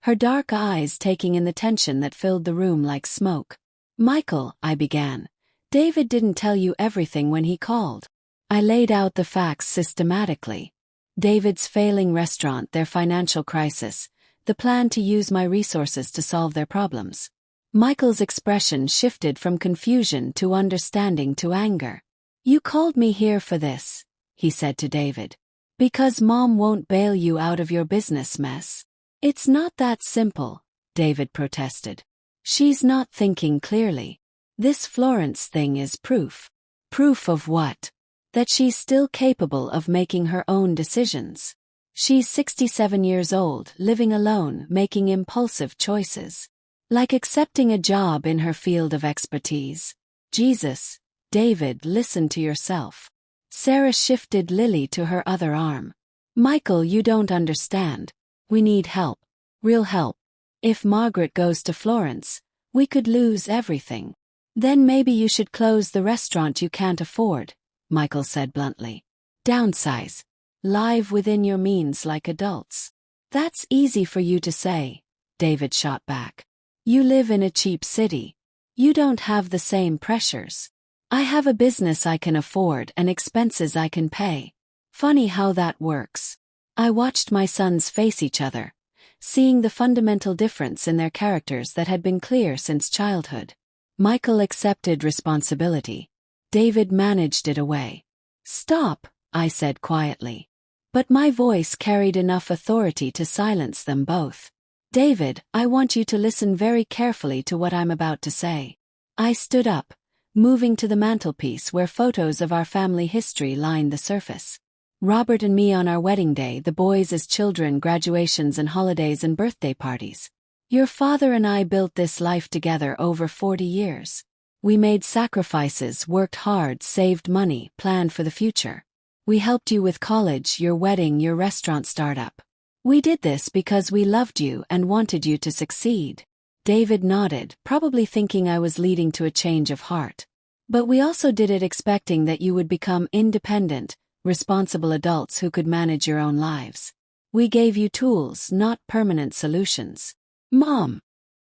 A: her dark eyes taking in the tension that filled the room like smoke. "Michael," I began, "David didn't tell you everything when he called." I laid out the facts systematically. David's failing restaurant, their financial crisis, the plan to use my resources to solve their problems. Michael's expression shifted from confusion to understanding to anger. "You called me here for this," he said to David. "Because Mom won't bail you out of your business mess." "It's not that simple," David protested. "She's not thinking clearly. This Florence thing is proof." "Proof of what?" "That she's still capable of making her own decisions. She's 67 years old, living alone, making impulsive choices. Like accepting a job in her field of expertise." "Jesus, David, listen to yourself." Sarah shifted Lily to her other arm. "Michael, you don't understand. We need help. Real help. If Margaret goes to Florence, we could lose everything." "Then maybe you should close the restaurant you can't afford," Michael said bluntly. "Downsize. Live within your means like adults." "That's easy for you to say," David shot back. "You live in a cheap city. You don't have the same pressures. I have a business I can afford and expenses I can pay. Funny how that works." I watched my sons face each other, seeing the fundamental difference in their characters that had been clear since childhood. Michael accepted responsibility. David managed it away. "Stop," I said quietly. But my voice carried enough authority to silence them both. "David, I want you to listen very carefully to what I'm about to say." I stood up, moving to the mantelpiece where photos of our family history lined the surface. Robert and me on our wedding day, the boys as children, graduations and holidays and birthday parties. Your father and I built this life together over 40 years. We made sacrifices, worked hard, saved money, planned for the future. We helped you with college, your wedding, your restaurant startup. We did this because we loved you and wanted you to succeed. David nodded, probably thinking I was leading to a change of heart. But we also did it expecting that you would become independent, responsible adults who could manage your own lives. We gave you tools, not permanent solutions. Mom!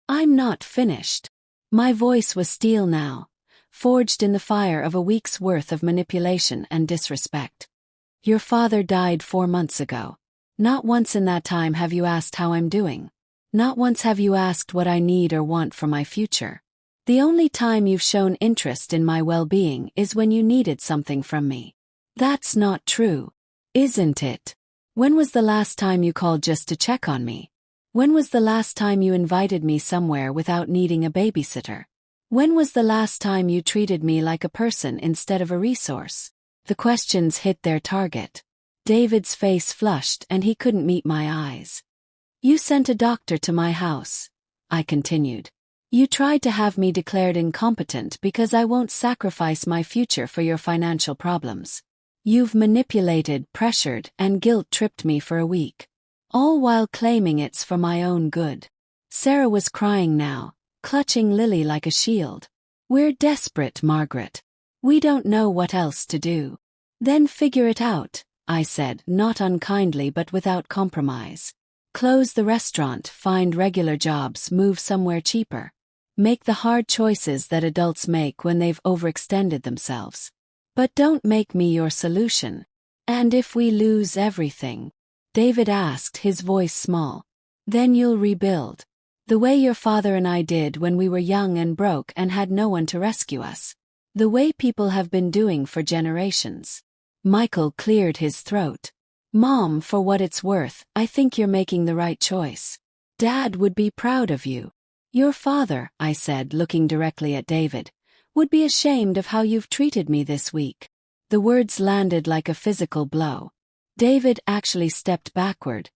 A: I'm not finished. My voice was steel now, forged in the fire of a week's worth of manipulation and disrespect. Your father died 4 months ago. Not once in that time have you asked how I'm doing. Not once have you asked what I need or want for my future. The only time you've shown interest in my well-being is when you needed something from me. That's not true, isn't it? When was the last time you called just to check on me? When was the last time you invited me somewhere without needing a babysitter? When was the last time you treated me like a person instead of a resource? The questions hit their target. David's face flushed and he couldn't meet my eyes. You sent a doctor to my house, I continued. You tried to have me declared incompetent because I won't sacrifice my future for your financial problems. You've manipulated, pressured, and guilt-tripped me for a week. All while claiming it's for my own good. Sarah was crying now, clutching Lily like a shield. We're desperate, Margaret. We don't know what else to do. Then figure it out, I said, not unkindly but without compromise. Close the restaurant, find regular jobs, move somewhere cheaper. Make the hard choices that adults make when they've overextended themselves. But don't make me your solution. And if we lose everything? David asked, his voice small. Then you'll rebuild. The way your father and I did when we were young and broke and had no one to rescue us. The way people have been doing for generations. Michael cleared his throat. Mom, for what it's worth, I think you're making the right choice. Dad would be proud of you. Your father, I said, looking directly at David, would be ashamed of how you've treated me this week. The words landed like a physical blow. David actually stepped backward,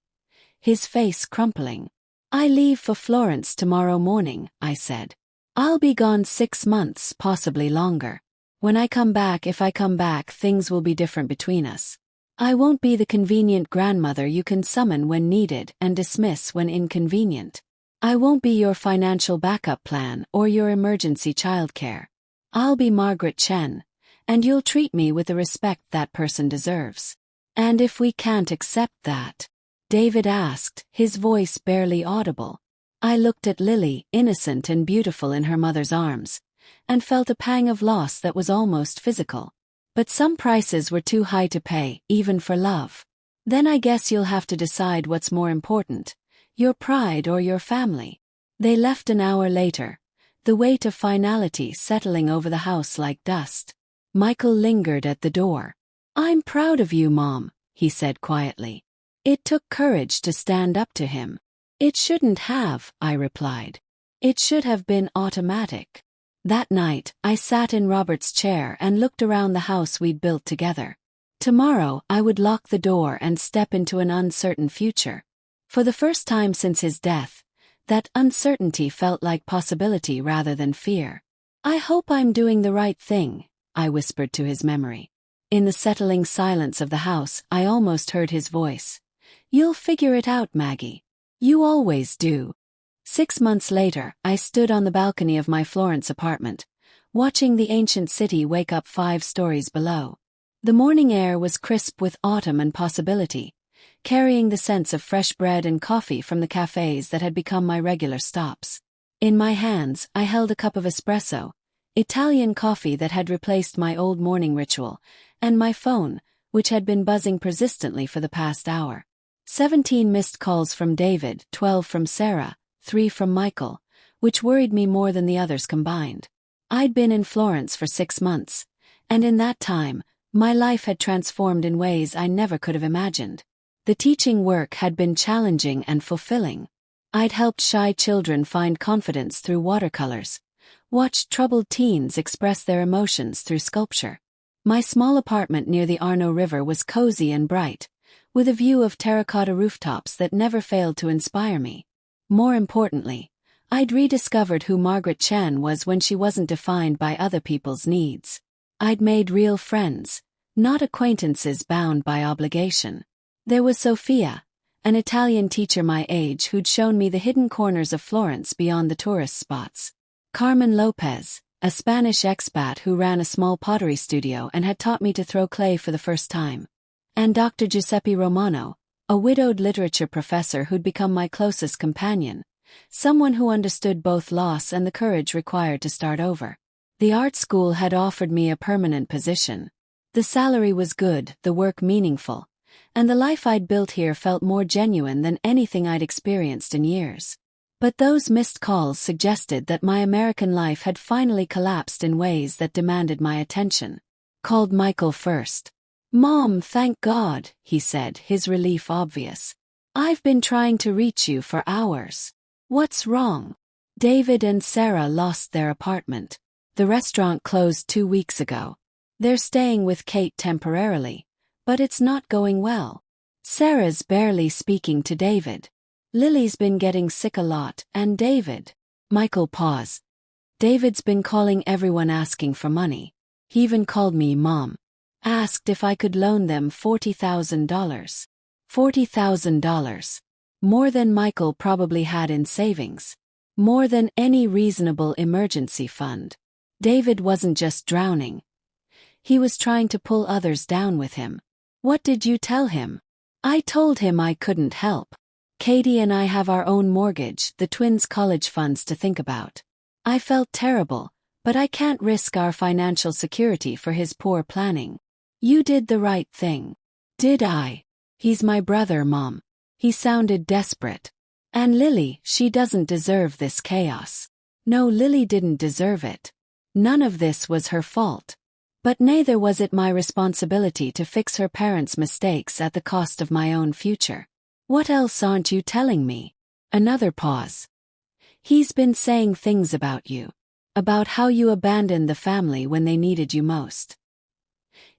A: his face crumpling. I leave for Florence tomorrow morning, I said. I'll be gone 6 months, possibly longer. When I come back, if I come back, things will be different between us. I won't be the convenient grandmother you can summon when needed and dismiss when inconvenient. I won't be your financial backup plan or your emergency childcare. I'll be Margaret Chen, and you'll treat me with the respect that person deserves. And if we can't accept that? David asked, his voice barely audible. I looked at Lily, innocent and beautiful in her mother's arms, and felt a pang of loss that was almost physical. But some prices were too high to pay, even for love. Then I guess you'll have to decide what's more important, your pride or your family. They left an hour later, the weight of finality settling over the house like dust. Michael lingered at the door. I'm proud of you, Mom, he said quietly. It took courage to stand up to him. It shouldn't have, I replied. It should have been automatic. That night, I sat in Robert's chair and looked around the house we'd built together. Tomorrow, I would lock the door and step into an uncertain future. For the first time since his death, that uncertainty felt like possibility rather than fear. I hope I'm doing the right thing, I whispered to his memory. In the settling silence of the house, I almost heard his voice. You'll figure it out, Maggie. You always do. 6 months later, I stood on the balcony of my Florence apartment, watching the ancient city wake up 5 stories below. The morning air was crisp with autumn and possibility, carrying the scents of fresh bread and coffee from the cafes that had become my regular stops. In my hands, I held a cup of espresso, Italian coffee that had replaced my old morning ritual, and my phone, which had been buzzing persistently for the past hour. 17 missed calls from David, 12 from Sarah, 3 from Michael, which worried me more than the others combined. I'd been in Florence for 6 months, and in that time, my life had transformed in ways I never could have imagined. The teaching work had been challenging and fulfilling. I'd helped shy children find confidence through watercolors, watched troubled teens express their emotions through sculpture. My small apartment near the Arno River was cozy and bright, with a view of terracotta rooftops that never failed to inspire me. More importantly, I'd rediscovered who Margaret Chan was when she wasn't defined by other people's needs. I'd made real friends, not acquaintances bound by obligation. There was Sophia, an Italian teacher my age who'd shown me the hidden corners of Florence beyond the tourist spots. Carmen Lopez, a Spanish expat who ran a small pottery studio and had taught me to throw clay for the first time. And Dr. Giuseppe Romano, a widowed literature professor who'd become my closest companion, someone who understood both loss and the courage required to start over. The art school had offered me a permanent position. The salary was good, the work meaningful, and the life I'd built here felt more genuine than anything I'd experienced in years. But those missed calls suggested that my American life had finally collapsed in ways that demanded my attention. Called Michael first. "Mom, thank God," he said, his relief obvious. "I've been trying to reach you for hours." "What's wrong?" "David and Sarah lost their apartment. The restaurant closed 2 weeks ago. They're staying with Kate temporarily, but it's not going well. Sarah's barely speaking to David. Lily's been getting sick a lot, and David..." Michael paused. "David's been calling everyone asking for money. He even called me Mom. Asked if I could loan them $40,000. $40,000. More than Michael probably had in savings. More than any reasonable emergency fund. David wasn't just drowning. He was trying to pull others down with him." "What did you tell him?" "I told him I couldn't help. Katie and I have our own mortgage, the twins' college funds to think about. I felt terrible, but I can't risk our financial security for his poor planning." "You did the right thing." "Did I? He's my brother, Mom." He sounded desperate. "And Lily, she doesn't deserve this chaos." No, Lily didn't deserve it. None of this was her fault. But neither was it my responsibility to fix her parents' mistakes at the cost of my own future. "What else aren't you telling me?" Another pause. "He's been saying things about you. About how you abandoned the family when they needed you most.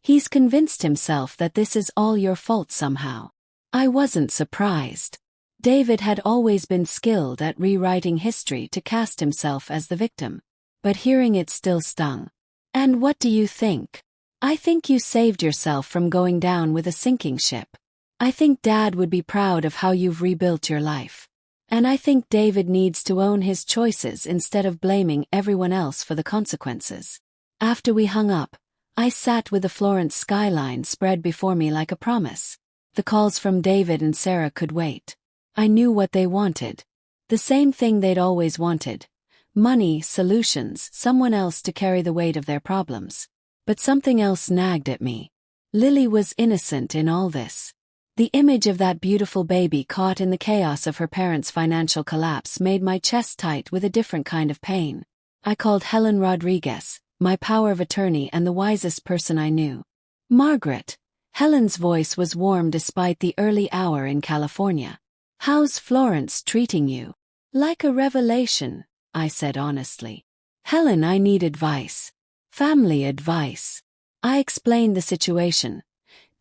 A: He's convinced himself that this is all your fault somehow." I wasn't surprised. David had always been skilled at rewriting history to cast himself as the victim. But hearing it still stung. "And what do you think?" "I think you saved yourself from going down with a sinking ship. I think Dad would be proud of how you've rebuilt your life. And I think David needs to own his choices instead of blaming everyone else for the consequences." After we hung up, I sat with the Florence skyline spread before me like a promise. The calls from David and Sarah could wait. I knew what they wanted. The same thing they'd always wanted. Money, solutions, someone else to carry the weight of their problems. But something else nagged at me. Lily was innocent in all this. The image of that beautiful baby caught in the chaos of her parents' financial collapse made my chest tight with a different kind of pain. I called Helen Rodriguez, my power of attorney and the wisest person I knew. "Margaret." Helen's voice was warm despite the early hour in California. "How's Florence treating you?" "Like a revelation," I said honestly. "Helen, I need advice. Family advice." I explained the situation.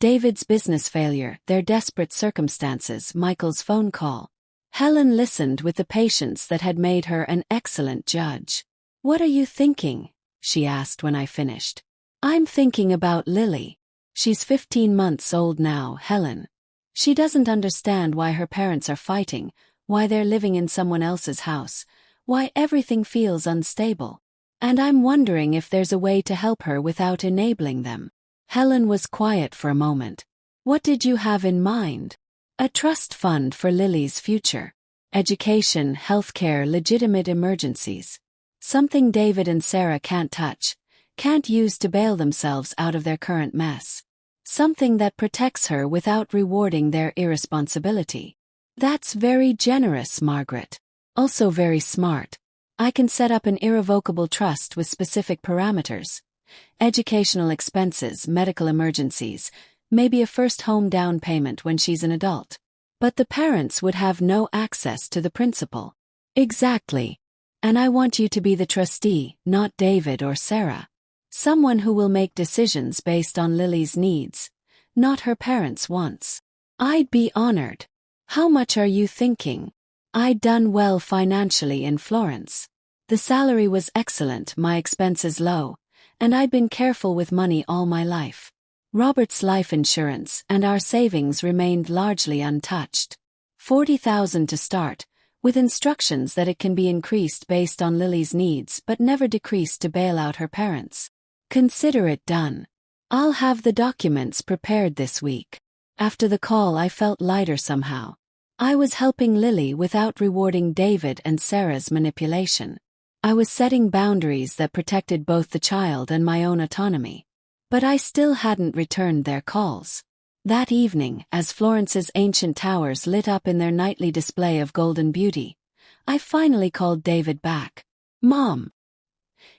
A: David's business failure, their desperate circumstances, Michael's phone call. Helen listened with the patience that had made her an excellent judge. "What are you thinking?" she asked when I finished. "I'm thinking about Lily. She's 15 months old now, Helen. She doesn't understand why her parents are fighting, why they're living in someone else's house, why everything feels unstable. And I'm wondering if there's a way to help her without enabling them." Helen was quiet for a moment. "What did you have in mind?" "A trust fund for Lily's future. Education, healthcare, legitimate emergencies. Something David and Sarah can't touch, can't use to bail themselves out of their current mess. Something that protects her without rewarding their irresponsibility." "That's very generous, Margaret. Also very smart. I can set up an irrevocable trust with specific parameters. Educational expenses, medical emergencies, maybe a first home down payment when she's an adult. But the parents would have no access to the principal." "Exactly. And I want you to be the trustee, not David or Sarah. Someone who will make decisions based on Lily's needs, not her parents' wants. I'd be honored. How much are you thinking? I'd done well financially in Florence. The salary was excellent, my expenses low, and I'd been careful with money all my life. Robert's life insurance and our savings remained largely untouched. 40,000 to start, with instructions that it can be increased based on Lily's needs but never decreased to bail out her parents. Consider it done. I'll have the documents prepared this week. After the call, I felt lighter somehow. I was helping Lily without rewarding David and Sarah's manipulation. I was setting boundaries that protected both the child and my own autonomy. But I still hadn't returned their calls. That evening, as Florence's ancient towers lit up in their nightly display of golden beauty, I finally called David back. "Mom."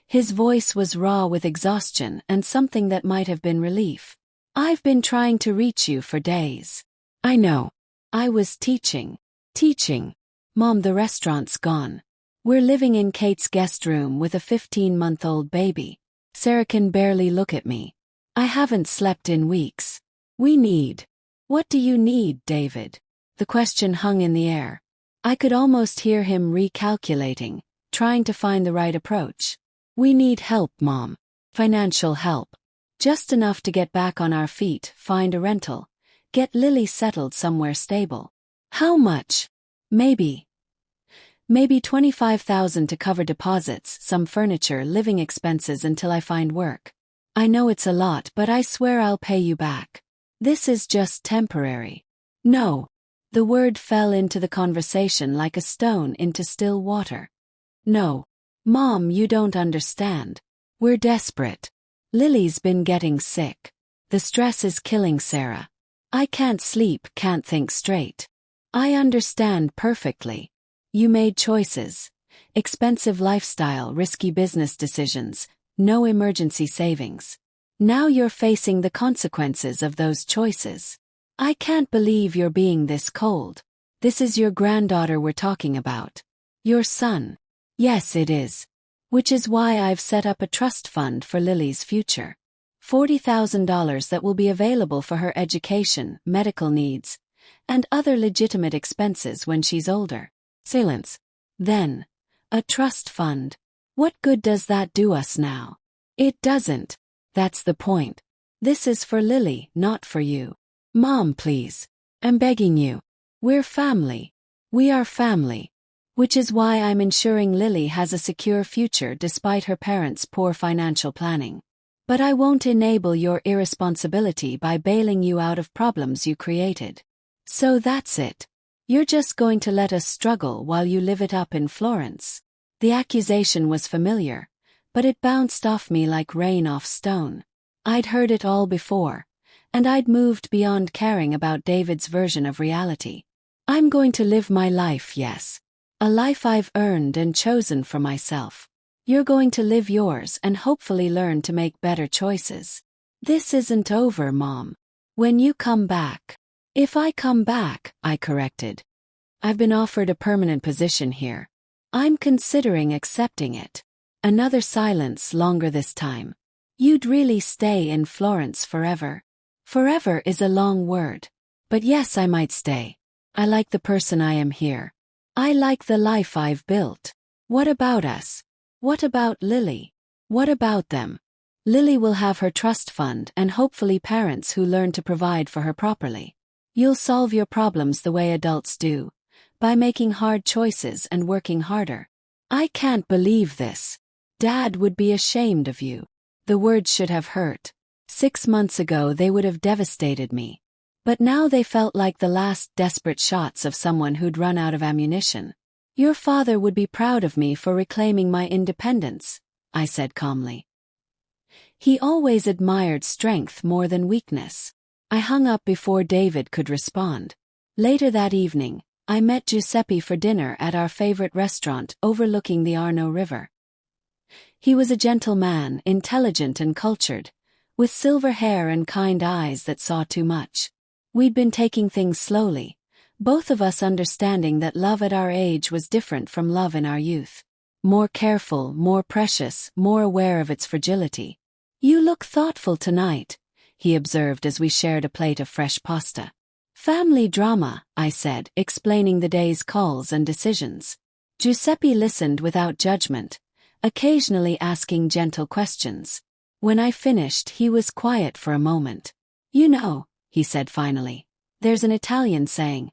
A: His voice was raw with exhaustion and something that might have been relief. "I've been trying to reach you for days." "I know. I was teaching. Mom, the restaurant's gone. We're living in Kate's guest room with a 15-month-old baby. Sarah can barely look at me. I haven't slept in weeks. We need." "What do you need, David?" The question hung in the air. I could almost hear him recalculating, trying to find the right approach. "We need help, Mom. Financial help. Just enough to get back on our feet, find a rental, get Lily settled somewhere stable." "How much?" Maybe 25,000 to cover deposits, some furniture, living expenses until I find work. I know it's a lot, but I swear I'll pay you back. This is just temporary." "No." The word fell into the conversation like a stone into still water. "No. Mom, you don't understand. We're desperate. Lily's been getting sick. The stress is killing Sarah. I can't sleep, can't think straight. I understand perfectly. You made choices. Expensive lifestyle, risky business decisions, no emergency savings. Now you're facing the consequences of those choices. I can't believe you're being this cold. This is your granddaughter we're talking about. Your son." "Yes, it is. Which is why I've set up a trust fund for Lily's future. $40,000 that will be available for her education, medical needs, and other legitimate expenses when she's older." Silence. "Then, a trust fund. What good does that do us now?" "It doesn't. That's the point. This is for Lily, not for you. Mom, please. I'm begging you. We're family. We are family. Which is why I'm ensuring Lily has a secure future despite her parents' poor financial planning. But I won't enable your irresponsibility by bailing you out of problems you created. So that's it. You're just going to let us struggle while you live it up in Florence." The accusation was familiar, but it bounced off me like rain off stone. I'd heard it all before, and I'd moved beyond caring about David's version of reality. "I'm going to live my life, yes. A life I've earned and chosen for myself. You're going to live yours and hopefully learn to make better choices. This isn't over, Mom. When you come back." "If I come back," I corrected. "I've been offered a permanent position here. I'm considering accepting it." Another silence, longer this time. "You'd really stay in Florence forever?" Forever is a long word. But yes, I might stay. I like the person I am here. I like the life I've built. What about us? What about Lily? What about them? Lily will have her trust fund and hopefully parents who learn to provide for her properly. You'll solve your problems the way adults do, by making hard choices and working harder. I can't believe this. Dad would be ashamed of you. The words should have hurt. 6 months ago they would have devastated me. But now they felt like the last desperate shots of someone who'd run out of ammunition. Your father would be proud of me for reclaiming my independence, I said calmly. He always admired strength more than weakness. I hung up before David could respond. Later that evening, I met Giuseppe for dinner at our favorite restaurant overlooking the Arno River. He was a gentle man, intelligent and cultured, with silver hair and kind eyes that saw too much. We'd been taking things slowly, both of us understanding that love at our age was different from love in our youth. more careful, more precious, more aware of its fragility. "You look thoughtful tonight," he observed as we shared a plate of fresh pasta. "Family drama," I said, explaining the day's calls and decisions. Giuseppe listened without judgment, occasionally asking gentle questions. When I finished, he was quiet for a moment. "You know," he said finally, "there's an Italian saying,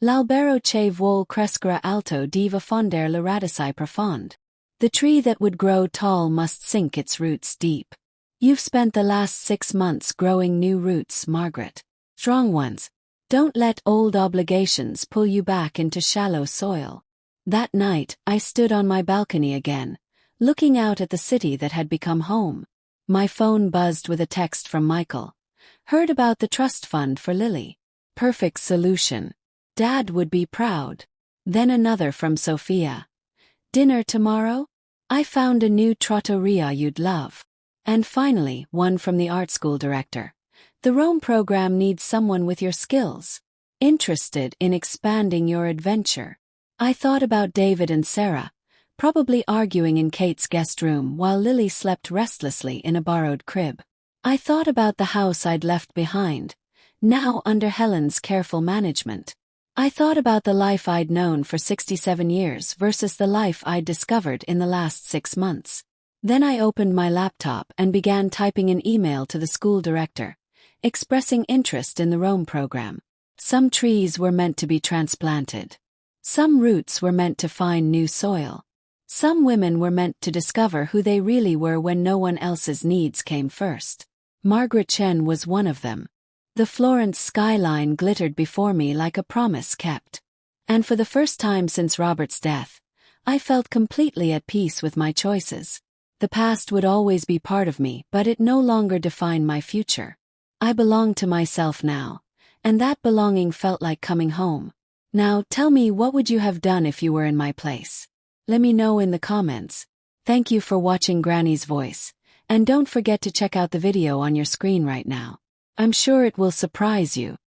A: L'albero che vuol crescere alto deve fondere le radici profonde. The tree that would grow tall must sink its roots deep. You've spent the last 6 months growing new roots, Margaret. Strong ones. Don't let old obligations pull you back into shallow soil." That night, I stood on my balcony again, looking out at the city that had become home. My phone buzzed with a text from Michael. "Heard about the trust fund for Lily. Perfect solution. Dad would be proud." Then another from Sophia. "Dinner tomorrow? I found a new trattoria you'd love." And finally, one from the art school director. "The Rome program needs someone with your skills. Interested in expanding your adventure." I thought about David and Sarah, probably arguing in Kate's guest room while Lily slept restlessly in a borrowed crib. I thought about the house I'd left behind, now under Helen's careful management. I thought about the life I'd known for 67 years versus the life I'd discovered in the last 6 months. Then I opened my laptop and began typing an email to the school director, expressing interest in the Rome program. Some trees were meant to be transplanted. Some roots were meant to find new soil. Some women were meant to discover who they really were when no one else's needs came first. Margaret Chen was one of them. The Florence skyline glittered before me like a promise kept. And for the first time since Robert's death, I felt completely at peace with my choices. The past would always be part of me, but it no longer defined my future. I belonged to myself now, and that belonging felt like coming home. Now, tell me, what would you have done if you were in my place? Let me know in the comments. Thank you for watching Granny's Voice, and don't forget to check out the video on your screen right now. I'm sure it will surprise you.